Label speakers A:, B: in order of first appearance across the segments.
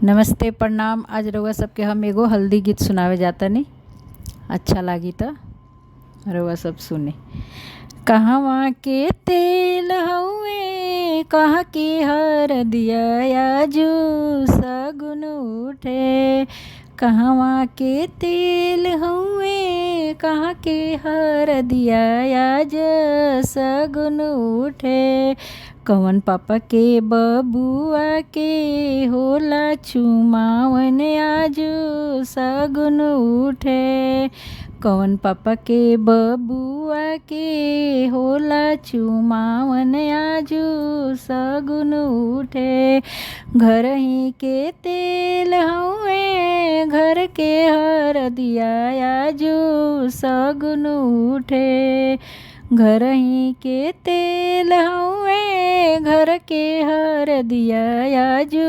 A: नमस्ते प्रणाम। आज रउआ सबके हम एगो हल्दी गीत सुनावे जातनी। अच्छा लागी तो रउआ सब सुने। कहवा के तेल हउए कहाँ के हरदिया आजू सगुन उठे। कहवा के तेल हउए कहाँ के हरदिया आज सगुन उठे। कवन पापा के बबुआ के होला चुमावन आजू सगुन उठे। कवन पापा के बबुआ के होला चुमावन आजू सगुन उठे। घर ही के तेल हउए घर के हरदिया आजू सगुन उठे। घर ही के तेल हउए घर के हरदिया आजू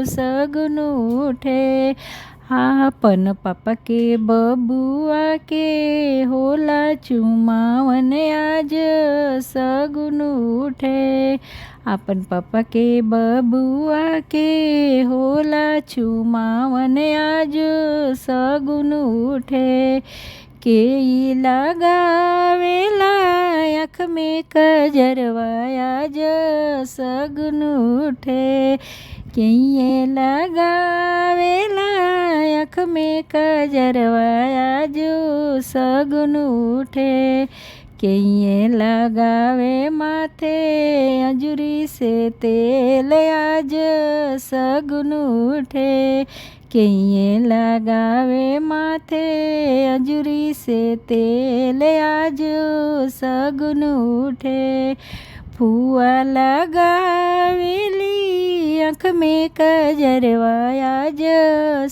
A: सगुन उठे। आपन पापा के बबुआ के होला चुमावन आज सगुन उठे। आपन पापा के बबुआ के होला चुमावन आज सगुन उठे। के लगावेला आँख में कजरवा आज सगुन उठे। के लगावेला आँख में कजरवा आज सगुन उठे। के लगावे माथे अंजुरी से तेल आज सगुन उठे। के लगावे माथे अंजुरी से तेल आज सगुन उठे। फुआ लगावेली आँख में कजरवा आज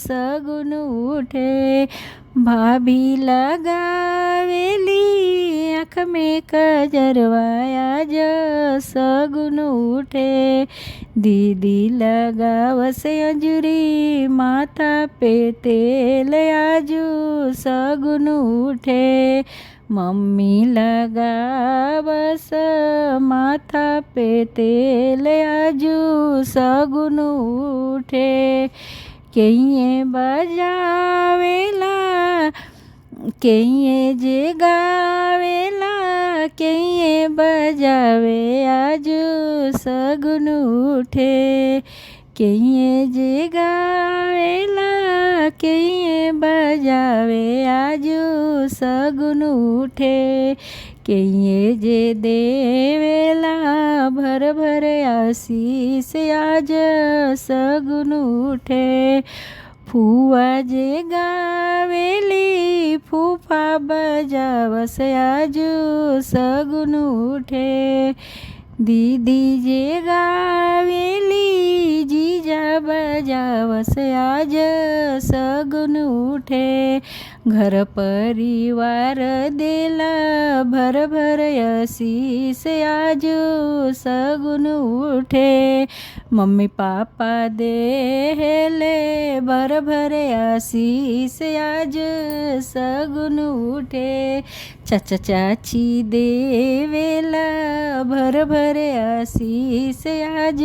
A: सगुन उठे। भाभी लगावेली आँख में कजरवा आज सगुन उठे। दीदी लगावस अंजुरी माथा पे तेल आजू सगुन उठे। मम्मी लगावस माथा पे तेल आजू सगुन उठे। के बजावेला के जे गावेला के बजावे आजू सगुन उठे। के जे गावेला के बजावे आजू सगुन उठे। के जे देवेला भर भर आशीष आज सगुन उठे। फुआ जे गावेली फूफा बजावस आजू सगुन उठे। दीदी जे गावेली जीजा बजावस आज सगुन उठे। घर परिवार देला भर भर आशीष आजू सगुन उठे। मम्मी पापा देले भर भर आशीष आज सगुन उठे। चाचा चाची देवेला भर भर आशीष आज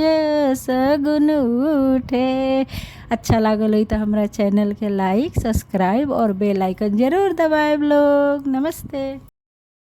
A: सगुन उठे। अच्छा लागल हो तो हमारा चैनल के लाइक सब्सक्राइब और बेल आइकन जरूर दबाएब लोग। नमस्ते।